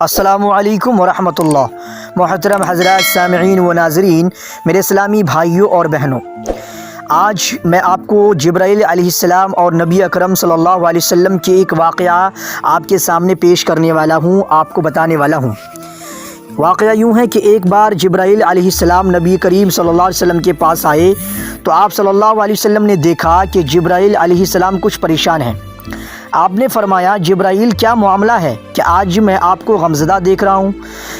السلام علیکم ورحمۃ اللہ۔ محترم حضرات سامعین و ناظرین، میرے اسلامی بھائیوں اور بہنوں، آج میں آپ کو جبرایل علیہ السلام اور نبی اکرم صلی اللہ علیہ وسلم کے ایک واقعہ آپ کے سامنے پیش کرنے والا ہوں، آپ کو بتانے والا ہوں۔ واقعہ یوں ہے کہ ایک بار جبرایل علیہ السلام نبی کریم صلی اللہ علیہ وسلم کے پاس آئے تو آپ صلی اللہ علیہ وسلم نے دیکھا کہ جبرایل علیہ السلام کچھ پریشان ہیں۔ آپ نے فرمایا، جبرایل کیا معاملہ ہے کہ آج میں آپ کو غمزدہ دیکھ رہا ہوں؟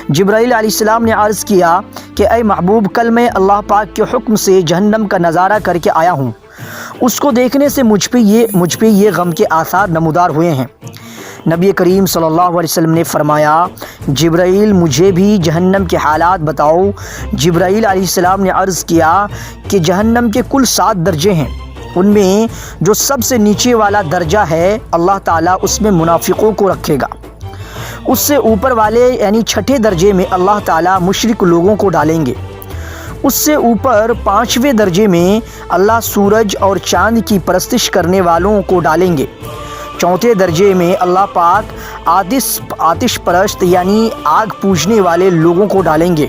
جبرایل علیہ السلام نے عرض کیا کہ اے محبوب، کل میں اللہ پاک کے حکم سے جہنم کا نظارہ کر کے آیا ہوں، اس کو دیکھنے سے مجھ پہ یہ غم کے آثار نمودار ہوئے ہیں۔ نبی کریم صلی اللہ علیہ وسلم نے فرمایا، جبرایل مجھے بھی جہنم کے حالات بتاؤ۔ جبرایل علیہ السلام نے عرض کیا کہ جہنم کے کل 7 درجے ہیں، ان میں جو سب سے نیچے والا درجہ ہے اللہ تعالیٰ اس میں منافقوں کو رکھے گا۔ اس سے اوپر والے یعنی چھٹے درجے میں اللہ تعالیٰ مشرک لوگوں کو ڈالیں گے۔ اس سے اوپر 5ویں درجے میں اللہ سورج اور چاند کی پرستش کرنے والوں کو ڈالیں گے۔ چوتھے درجے میں اللہ پاک آتش پرست یعنی آگ پوجنے والے لوگوں کو ڈالیں گے۔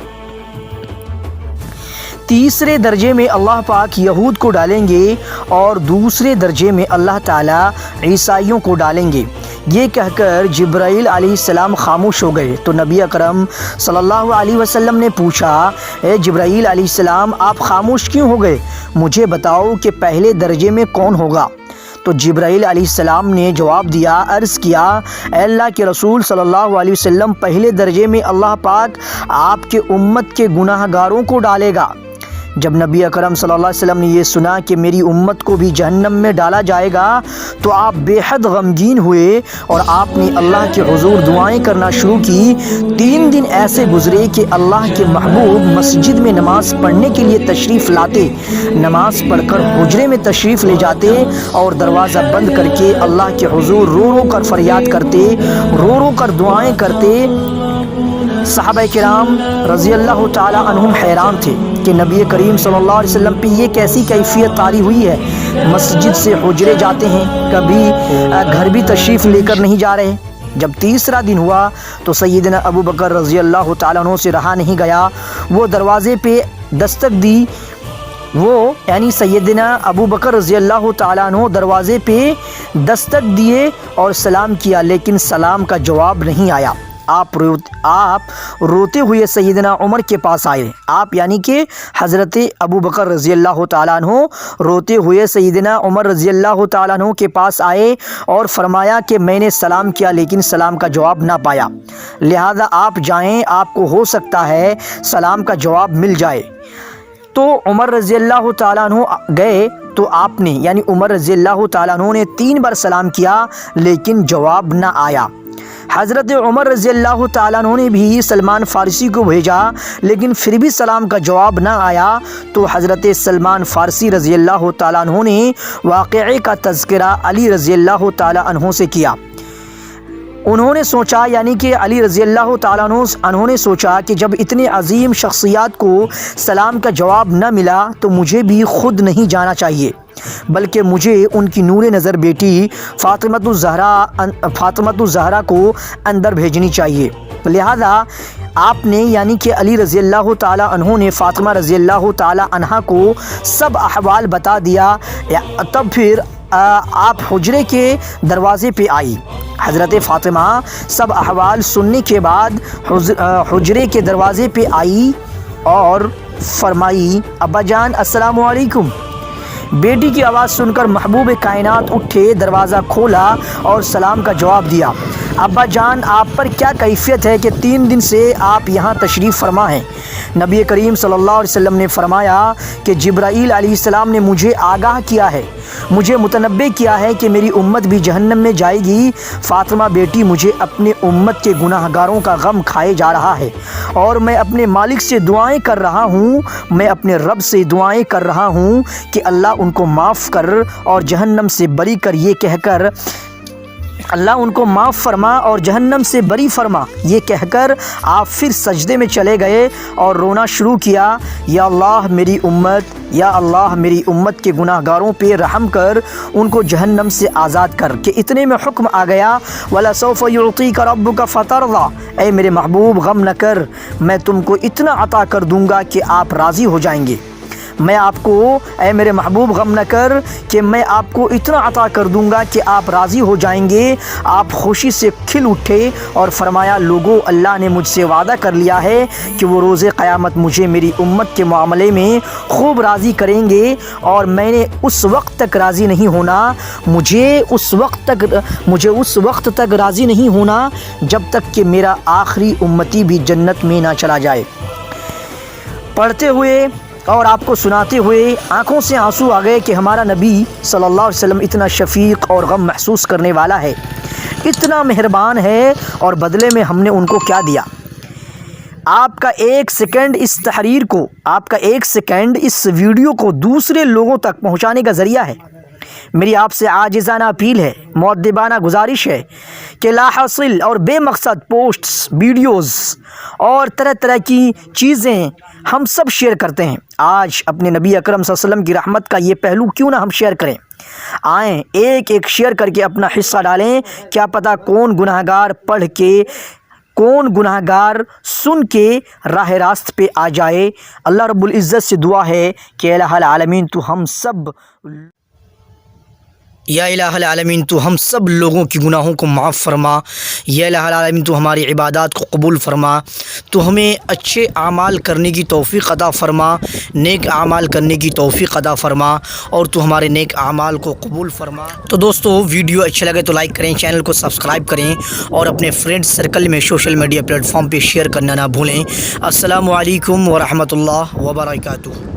تیسرے درجے میں اللہ پاک یہود کو ڈالیں گے اور دوسرے درجے میں اللہ تعالیٰ عیسائیوں کو ڈالیں گے۔ یہ کہہ کر جبرایل علیہ السلام خاموش ہو گئے تو نبی اکرم صلی اللہ علیہ وسلم نے پوچھا، اے جبرایل علیہ السلام، آپ خاموش کیوں ہو گئے؟ مجھے بتاؤ کہ پہلے درجے میں کون ہوگا؟ تو جبرایل علیہ السلام نے جواب دیا، عرض کیا، اے اللہ کے رسول صلی اللہ علیہ وسلم، پہلے درجے میں اللہ پاک آپ کے امت کے گناہ گاروں کو ڈالے گا۔ جب نبی اکرم صلی اللہ علیہ وسلم نے یہ سنا کہ میری امت کو بھی جہنم میں ڈالا جائے گا تو آپ بے حد غمگین ہوئے اور آپ نے اللہ کے حضور دعائیں کرنا شروع کی۔ 3 دن ایسے گزرے کہ اللہ کے محبوب مسجد میں نماز پڑھنے کے لیے تشریف لاتے، نماز پڑھ کر حجرے میں تشریف لے جاتے اور دروازہ بند کر کے اللہ کے حضور رو رو کر فریاد کرتے، رو رو کر دعائیں کرتے۔ صحابہ کرام رضی اللہ تعالی عنہم حیران تھے کہ نبی کریم صلی اللہ علیہ وسلم پہ یہ کیسی کیفیت طاری ہوئی ہے، مسجد سے حجرے جاتے ہیں، کبھی گھر بھی تشریف لے کر نہیں جا رہے۔ جب تیسرا دن ہوا تو سیدنا ابو بکر رضی اللہ تعالیٰ عنہ سے رہا نہیں گیا، وہ دروازے پہ دستک دی، وہ یعنی سیدنا ابو بکر رضی اللہ تعالیٰ عنہ دروازے پہ دستک دیے اور سلام کیا، لیکن سلام کا جواب نہیں آیا۔ آپ روتے ہوئے سیدنا عمر کے پاس آئے۔ آپ یعنی کہ حضرت ابو بکر رضی اللہ تعالیٰ عنہ روتے ہوئے سیدنا عمر رضی اللہ تعالیٰ عنہ کے پاس آئے اور فرمایا کہ میں نے سلام کیا لیکن سلام کا جواب نہ پایا، لہذا آپ جائیں، آپ کو ہو سکتا ہے سلام کا جواب مل جائے۔ تو عمر رضی اللہ تعالیٰ عنہ گئے تو آپ نے یعنی عمر رضی اللہ تعالیٰ عنہ نے 3 بار سلام کیا لیکن جواب نہ آیا۔ حضرت عمر رضی اللہ تعالیٰ عنہ نے بھی سلمان فارسی کو بھیجا لیکن پھر بھی سلام کا جواب نہ آیا، تو حضرت سلمان فارسی رضی اللہ تعالیٰ عنہ نے واقعے کا تذکرہ علی رضی اللہ تعالیٰ عنہ سے کیا۔ انہوں نے سوچا یعنی کہ علی رضی اللہ تعالیٰ عنہ نے سوچا کہ جب اتنے عظیم شخصیات کو سلام کا جواب نہ ملا تو مجھے بھی خود نہیں جانا چاہیے، بلکہ مجھے ان کی نور نظر بیٹی فاطمۃ الزہرا کو اندر بھیجنی چاہیے۔ لہذا آپ نے یعنی کہ علی رضی اللہ تعالیٰ عنہ نے فاطمہ رضی اللہ تعالیٰ عنہا کو سب احوال بتا دیا۔ تب پھر آپ حجرے کے دروازے پہ آئی۔ حضرت فاطمہ سب احوال سننے کے بعد حجرے کے دروازے پہ آئی اور فرمائی، ابا جان السلام علیکم۔ بیٹی کی آواز سن کر محبوب کائنات اٹھے، دروازہ کھولا اور سلام کا جواب دیا۔ ابا جان، آپ پر کیا کیفیت ہے کہ 3 دن سے آپ یہاں تشریف فرما ہیں؟ نبی کریم صلی اللہ علیہ وسلم نے فرمایا کہ جبرایل علیہ السلام نے مجھے آگاہ کیا ہے، مجھے متنبہ کیا ہے کہ میری امت بھی جہنم میں جائے گی۔ فاطمہ بیٹی، مجھے اپنے امت کے گناہ گاروں کا غم کھائے جا رہا ہے اور میں اپنے مالک سے دعائیں کر رہا ہوں، میں اپنے رب سے دعائیں کر رہا ہوں کہ اللہ ان کو معاف کر اور جہنم سے بری کر، یہ کہہ کر اللہ ان کو معاف فرما اور جہنم سے بری فرما۔ یہ کہہ کر آپ پھر سجدے میں چلے گئے اور رونا شروع کیا، یا اللہ میری امت، یا اللہ میری امت کے گناہ گاروں پہ رحم کر، ان کو جہنم سے آزاد کر۔ کہ اتنے میں حکم آ گیا، وَلَسَوْفَ يُعْطِيكَ رَبُّكَ فَتَرْضَىٰ، اے میرے محبوب غم نہ کر، میں تم کو اتنا عطا کر دوں گا کہ آپ راضی ہو جائیں گے۔ میں آپ کو، اے میرے محبوب غم نہ کر کہ میں آپ کو اتنا عطا کر دوں گا کہ آپ راضی ہو جائیں گے۔ آپ خوشی سے کھل اٹھے اور فرمایا، لوگوں اللہ نے مجھ سے وعدہ کر لیا ہے کہ وہ روز قیامت مجھے میری امت کے معاملے میں خوب راضی کریں گے، اور میں نے اس وقت تک راضی نہیں ہونا، مجھے اس وقت تک راضی نہیں ہونا جب تک کہ میرا آخری امتی بھی جنت میں نہ چلا جائے۔ پڑھتے ہوئے اور آپ کو سناتے ہوئے آنکھوں سے آنسو آ گئے کہ ہمارا نبی صلی اللہ علیہ وسلم اتنا شفیق اور غم محسوس کرنے والا ہے، اتنا مہربان ہے، اور بدلے میں ہم نے ان کو کیا دیا۔ آپ کا ایک سیکنڈ اس تحریر کو، آپ کا ایک سیکنڈ اس ویڈیو کو دوسرے لوگوں تک پہنچانے کا ذریعہ ہے۔ میری آپ سے عاجزانہ اپیل ہے، مؤدبانہ گزارش ہے کہ لا حاصل اور بے مقصد پوسٹس، ویڈیوز اور طرح طرح کی چیزیں ہم سب شیئر کرتے ہیں۔ آج اپنے نبی اکرم صلی اللہ علیہ وسلم کی رحمت کا یہ پہلو کیوں نہ ہم شیئر کریں؟ آئیں ایک ایک شیئر کر کے اپنا حصہ ڈالیں، کیا پتہ کون گناہ گار پڑھ کے، کون گناہ گار سن کے راہ راست پہ آ جائے۔ اللہ رب العزت سے دعا ہے کہ الہ العالمین تو ہم سب، یا الہ العالمین تو ہم سب لوگوں کی گناہوں کو معاف فرما، یا الہ العالمین تو ہماری عبادات کو قبول فرما، تو ہمیں اچھے اعمال کرنے کی توفیق عطا فرما، نیک اعمال کرنے کی توفیق عطا فرما، اور تو ہمارے نیک اعمال کو قبول فرما۔ تو دوستو ویڈیو اچھا لگے تو لائک کریں، چینل کو سبسکرائب کریں، اور اپنے فرینڈ سرکل میں سوشل میڈیا پلیٹ فارم پہ شیئر کرنا نہ بھولیں۔ السلام علیکم ورحمۃ اللہ وبرکاتہ۔